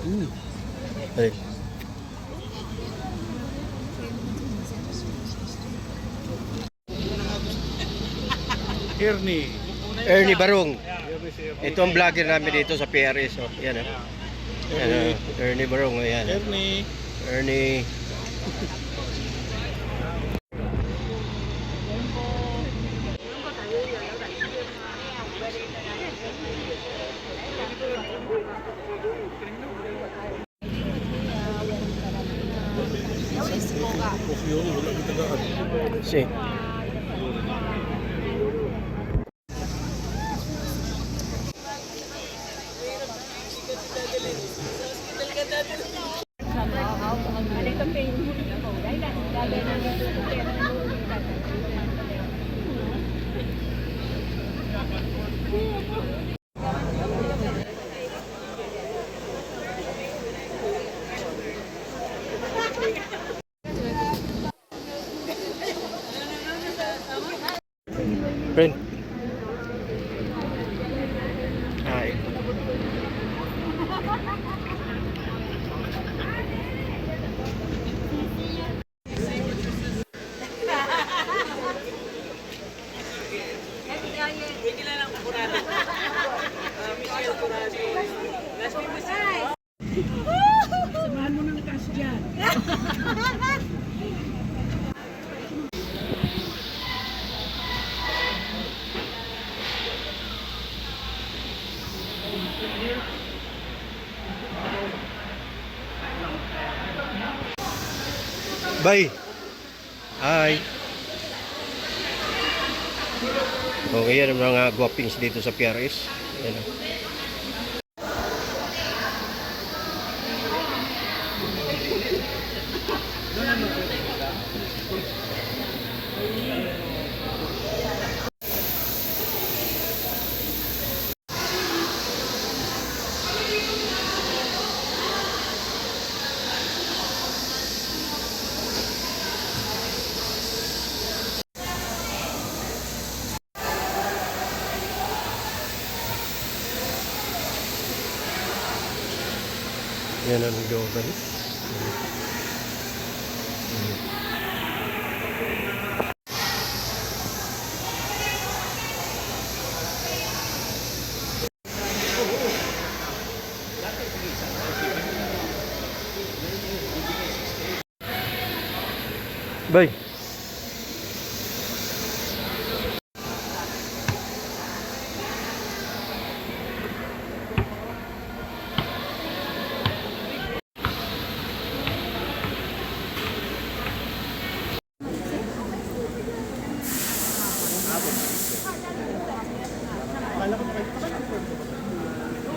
Ay. Ernie Barong. Ito ang vlogger namin dito sa PRS. Oh. Yan, Yan, Ernie Barong. Ayan. Ernie. Si. Friend. Ay. Samahan mo ng cash dyan. Bye. Hi. Okay, yan ang mga guwapings dito sa PRS. Yan. Yan ang dogan. Bye.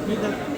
May